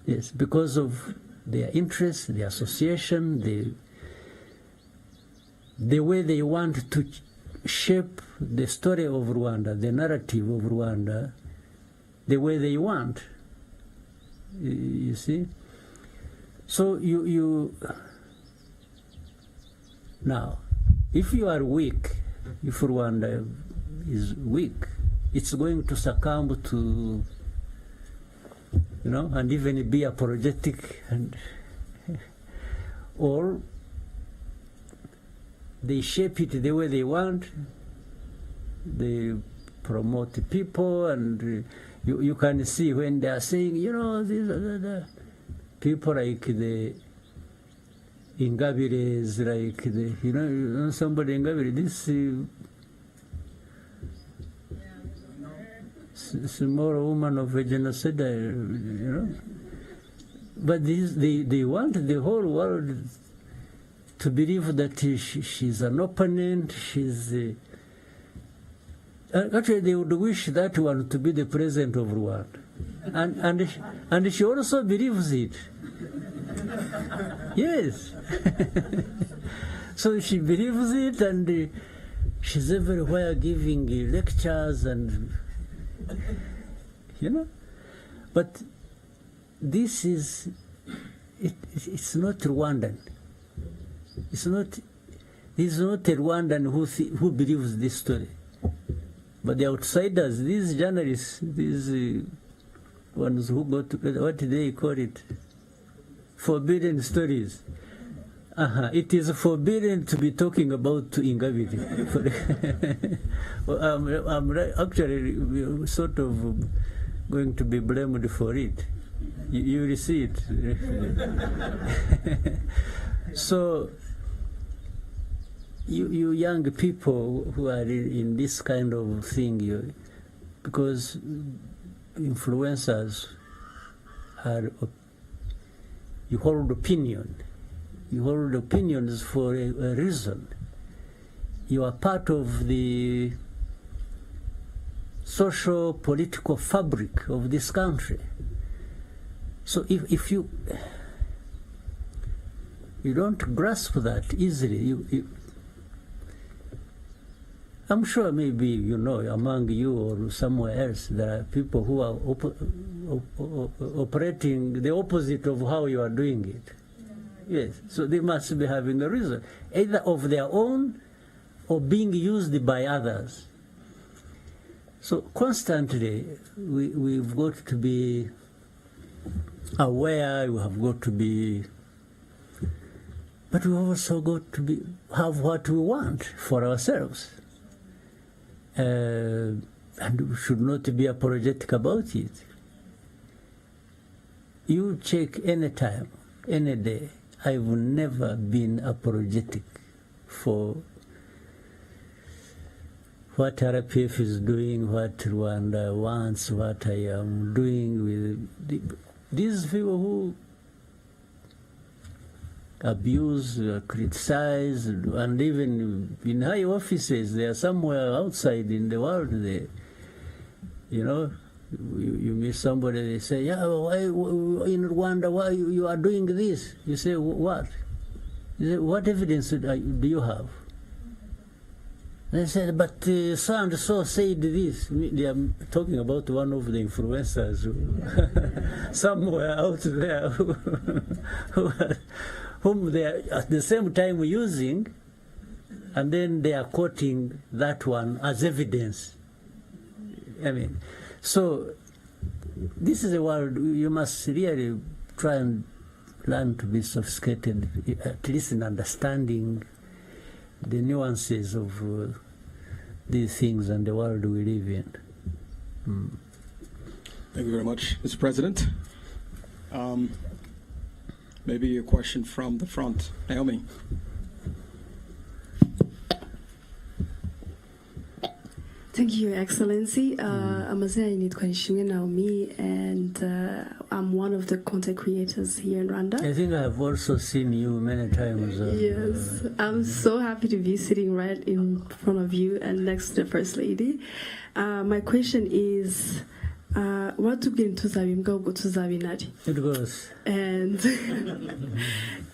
Yes, because of their interest, their association, the way they want to shape the story of Rwanda, the narrative of Rwanda, the way they want. You see? So you now, if you are weak, if Rwanda is weak, it's going to succumb to, and even be apologetic, or they shape it the way they want. They promote people, and you can see when they are saying, these are the people like the Ingabires, like somebody Ingabire, this small woman of a genocide, But they want the whole world to believe that she's an opponent, she's... actually, they would wish that one to be the president of Rwanda. And she also believes it. Yes. So she believes it, and she's everywhere giving lectures and, But this is it's not Rwandan. It's not a Rwandan who believes this story. But the outsiders, these journalists, these ones who go to, what do they call it? Forbidden stories. It is forbidden to be talking about Ingabire. Well, I'm actually sort of going to be blamed for it. You will see it. So, you young people who are in this kind of thing, because influencers are, you hold opinion. You hold opinions for a reason. You are part of the social political fabric of this country. So if you don't grasp that easily, I'm sure maybe among you or somewhere else there are people who are operating the opposite of how you are doing it. Yes, so they must be having a reason, either of their own or being used by others. So constantly we've got to be aware, we have got to be, but we also got to have what we want for ourselves. And we should not be apologetic about it. You check any time, any day, I've never been apologetic for what RPF is doing, what Rwanda wants, what I am doing with these people who abuse, criticize, and even in high offices, they are somewhere outside in the world. They, you meet somebody, they say, yeah, why in Rwanda, why you are doing this? You say, what? You say, what evidence do you have? They said, but so and so said this. They are talking about one of the influencers somewhere out there whom they are at the same time using, and then they are quoting that one as evidence. I mean, so this is a world you must really try and learn to be sophisticated, at least in understanding the nuances of these things and the world we live in. Thank you very much, Mr. President. Maybe a question from the front. Naomi. Thank you, Your Excellency. Amazia nitwa Naomi, and I'm one of the content creators here in Rwanda. I think I have also seen you many times. Yes, I'm so happy to be sitting right in front of you and next to the First Lady. My question is, what to get into Zabinari? It goes.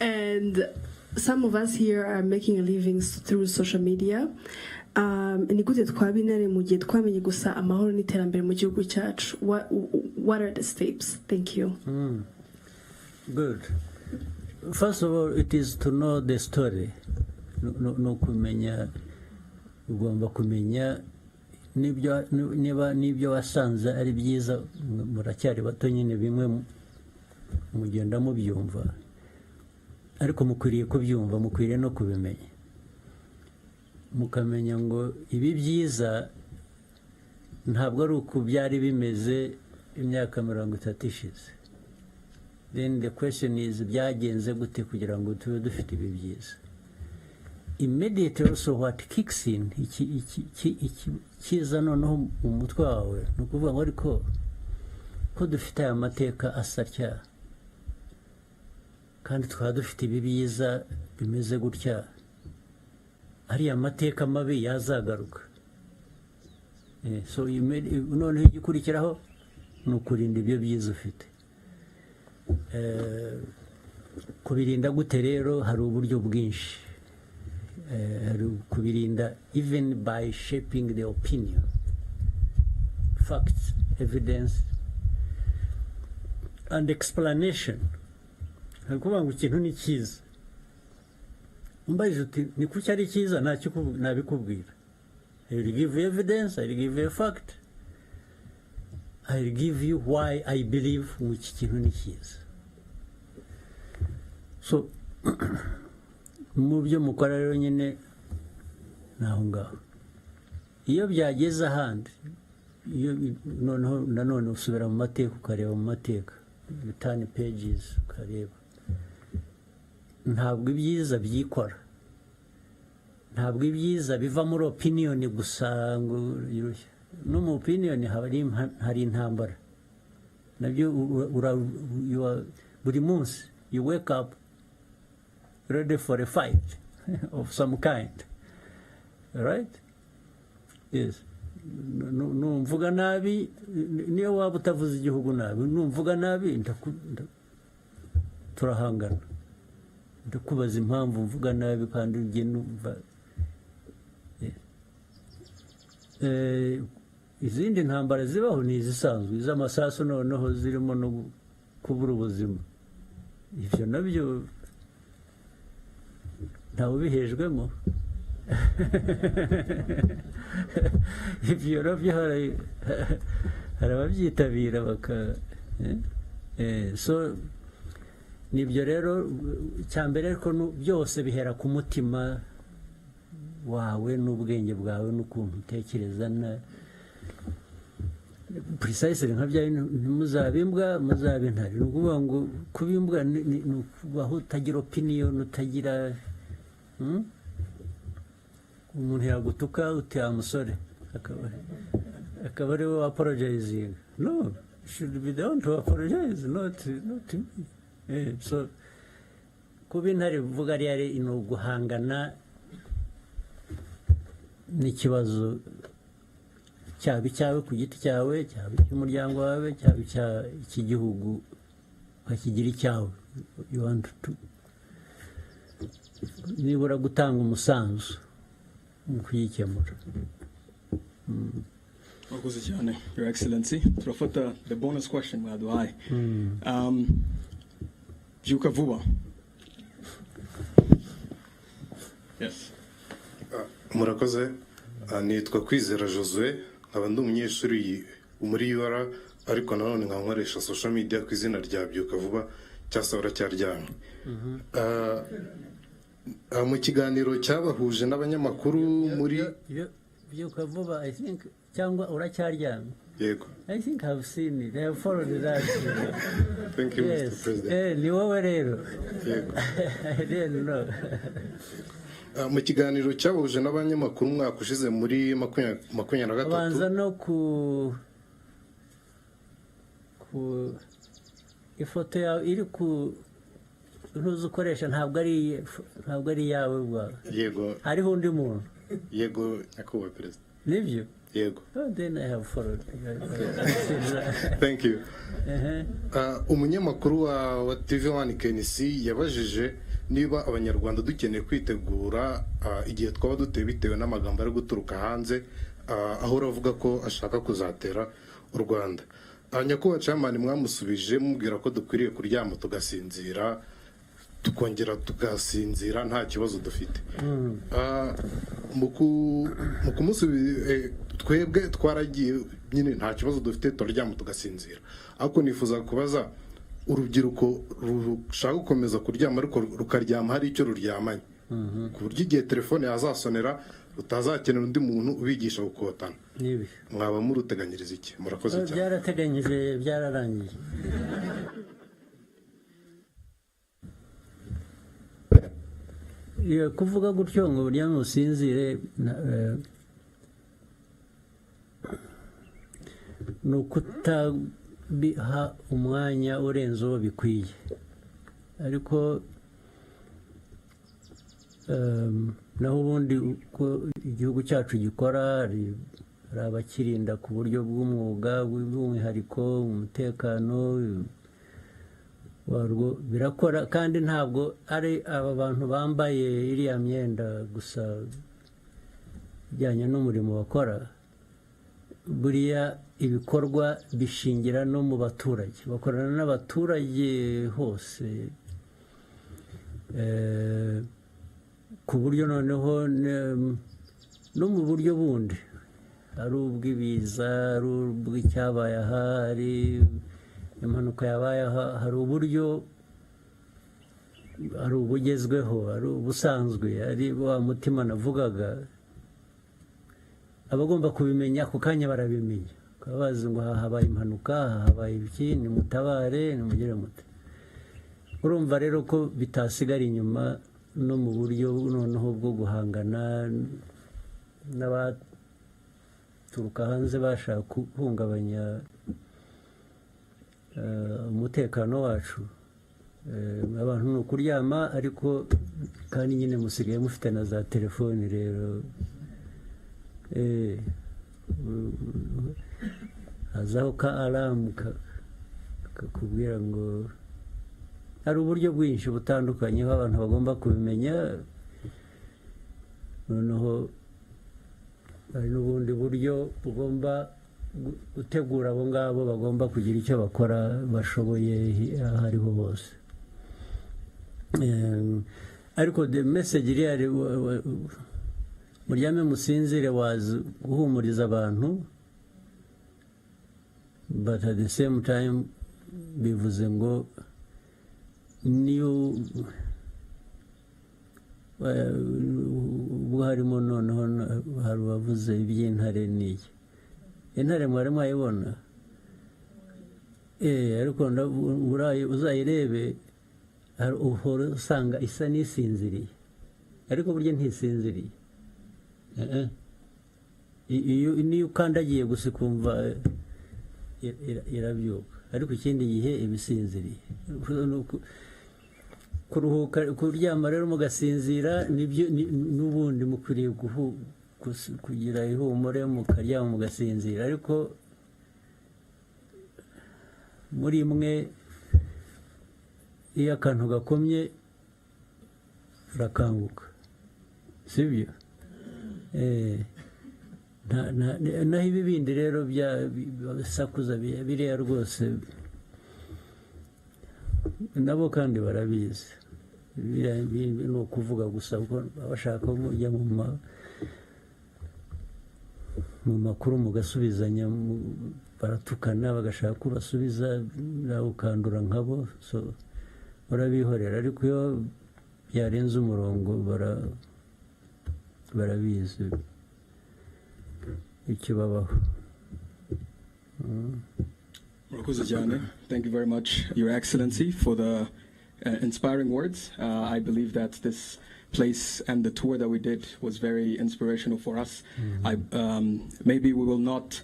And some of us here are making a living through social media. Ni gute twabinare mu gihe twamenye gusa amahoro n'iterambere mu gihugu cyacu? What are the steps? Thank you. Good. First of all, it is to know the story. No kumenya, ugomba kumenya nibyo wasanze ari byiza, muracyari bato nyine bimwe mugenda mubyumva, ariko mukwiriye kubyumva, mukwiriye no kubimenya, mukamenya ngo ibi byiza ntabwo ari uko byari bimeze imyaka 30 ishize. Then the question is, byagenze gute kugira ngo tube dufite ibi byiza? Immediately also what kicks in, kiza noneho mu mutwe wawe, ni ukuvuga ngo ariko ko dufite aya mateka asatya kandi twaba dufite ibi byiza bimeze gutya, ariya mateka mabi yazagaruka. So noneho igikurikiraho ni ukurinda ibyo byiza ufite. Kubirinda gute rero? Hari uburyo bwinshi. Kubirinda even by shaping the opinion, facts, evidence, and explanation hari kuvuga ngo ikintu ni cyiza, umbajije uti ni kuki ari cyiza, nabikubwira. I will give you evidence, I will give you a fact, I will give you why I believe mu iki kintu ni cyiza. So mu byo mukora rero nyine naho ngaho, iyo byageze ahandi, iyo noneho nanone usubira mu mateka ukareba mu mateka, return pages ukareba, ntabwo ibyiza byikora, ntabwo ibyiza biva muri opinion gusa ngo no mu opinion hari intambara nabyo. Buri munsi you wake up ready for a fight of some kind, right? Yes. Numvuga nabi, niyo waba utavuze igihugu nabi, numvuga nabi turahangana, ndakubaza impamvu mvuga nabi kandi ugiye numva. Izindi ntambara zibaho ni izisanzwe, iz'amasasu noneho zirimo no kubura ubuzima, ibyo nabyo ntawe ubihejwemo. Ibyo nabyo hari ababyitabira so nibyo rero cyambere, ariko byose bihera ku mutima wawe n'ubwenge bwawe n'ukuntu utekereza precisely nka bya ntimuzabimbwa muzabe intare. Ni ukuvuga ngo kubimbwa ni ukubaho utagira opinion, utagira umuntu yagutuka uti amusore akaba ari we apologizing. No, should be the one to apologize, not me. So kuba intare vuga ari no guhangana n'ikibazo cyaba icyawe ku giti cyawe, cyaba icy'umuryango wawe, cyaba icy'igihugu ukakigira icyawe. You want to nibura gutanga umusanzu mu kuyikemura. Murakoze cyane, Your Excellency. Turafata the bonus question mwaduhaye. Byuka vuba. Yes. Murakoze. Nitwa Kwizera Josue, nkaba ndi umunyeshuri muri UR, ariko nanone nkankoresha social media ku izina rya Byuka vuba cyasabura cyaryamye. Mu kiganiro cyabahuje n'abanyamakuru muri Byuka vuba, I think, cyangwa uracyaryamye. Yego. I think I've seen it. I have followed that. Thank you, yes. Mr. President. Ni wowe rero. Yego. I didn't know. Mu kiganiro cyabahuje n'abanyamakuru mwaka ushize muri 2023. Banza no ku ifoto yawe iri ku ntuzi ukoresha, ntabwo ari yawe bwawe. Yego. Hariho undi muntu. Yego, nyakubahwa Perezida. Nibyo? Yego. Oh, then I have followed. Thank you. Umunyamakuru wa TV1 KNC yabajije niba abanyarwanda dukeneye kwitegura igihe twaba duteye bitewe n'amagambo ari guturuka hanze, aho uravuga ko ashaka kuzatera u Rwanda. Nyakubahwa Chairman, mwamusubije mubwira ko dukwiriye kuryama tugasinzira, tukongera tugasinzira nta kibazo dufite. Mu kumusubiza twebwe twaragiye nyine nta kibazo dufite, turaryama tugasinzira. Ariko nifuza kubaza urubyiruko rushaka gukomeza kuryama ariko rukaryama hari icyo ruryamanye, ku buryo igihe telefone yazasonera rutazakenera undi muntu ubigisha gukotana. Nibi mwaba muruteganyiriza iki? Murakoze cyane. Byarateganyije, byararangiye. Kuvuga gutyo ngo uryame usinzire ni ukutabiha umwanya urenze uwo bikwiye. Ariko naho ubundi uko igihugu cyacu gikora, hari abakirinda ku buryo bw'umwuga bw'umwihariko, umutekano warwo birakora, kandi ntabwo ari aba bantu bambaye iriya myenda gusa bijyanye n'umurimo bakora. Buriya ibikorwa bishingira no mu baturage, bakorana n'abaturage hose, ku buryo noneho no mu buryo bundi ari ubw'ibiza ari ubw'icyabaye aha ari impanuka yabaye aha hari uburyo ari ubugezweho ari ubusanzwe ari wa mutima navugaga abagomba kubimenya ako kanya barabimenya bakaba bazi ngo aha habaye impanuka aha habaye iki nimutabare nimugire mute urumva rero ko bitasigara inyuma no mu buryo noneho bwo guhangana n'abaturuka hanze bashaka guhungabanya umutekano wacu abantu ni ukuryama ariko kandi nyine musigaye mufite na za telefoni rero hazaho ka aramu kakubwira ngo hari uburyo bwinshi butandukanye aho abantu bagomba kubimenya noneho hari n'ubundi buryo bugomba gutegura abo ngabo bagomba kugira icyo bakora bashoboye aho ariho hose ariko the message iri muryame musinzire wazi guhumuriza abantu but at the same time bivuze ngo niyo ubwo harimo noneho hari uwavuze iby'intare n'iyi intare mwari mwayibona ariko uzayirebe uhora usanga isa n'isinziriye ariko burya ntisinziriye niyo ukandagiye gusa ukumva irabyuka ariko ikindi gihe iba isinziriye kuruhuka kuryama rero mugasinzira n'ubundi mukwiriye kugira ihumure mukaryama mugasinzira ariko muri mwe iyo akantu gakomye urakanguka sibyo naho ibi bindi rero bisakuza biriya rwose nabo kandi barabizi ni ukuvuga gusa kuko bashaka mujya mu makuru mugasubizanya baratukana bagashaka ko basubiza nawe ukandura nkabo barabihorera ariko iyo byarenze umurongo barabizi icyo babaho. Thank you very much, Your Excellency, for the inspiring words. I believe that this place and the tour that we did was very inspirational for us. Maybe we will not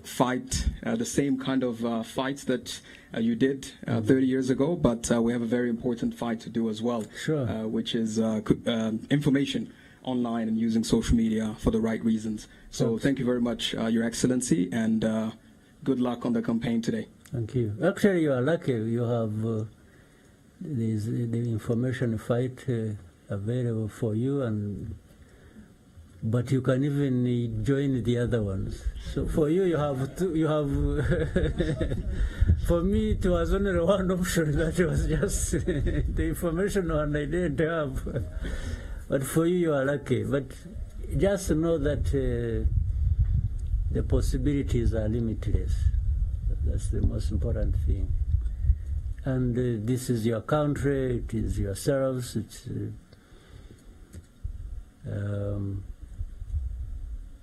fight the same kind of fights that you did 30 years ago, but we have a very important fight to do as well, which is information online and using social media for the right reasons. So thank you very much, Your Excellency, and good luck on the campaign today. Thank you. Actually, you are lucky. You have the information fight available for you, but you can even join the other ones. So for you, you have for me, it was only one option. That was just the information one I didn't have. But for you, you are lucky. But just know that the possibilities are limitless. That's the most important thing. And this is your country, it is yourselves, it's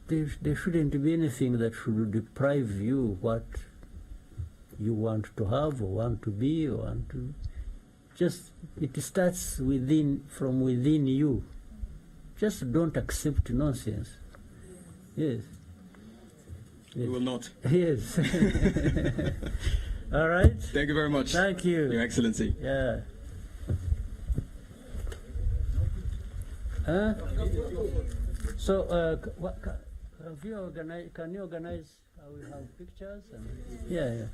there shouldn't be anything that should deprive you what you want to have or want to be or want to. Just, it starts from within you. Just don't accept nonsense. Yes. We will not. Yes. All right. Thank you very much. Thank you, Your Excellency. Yeah. So, what, have you organize? Can you organize? We have pictures. And, yeah.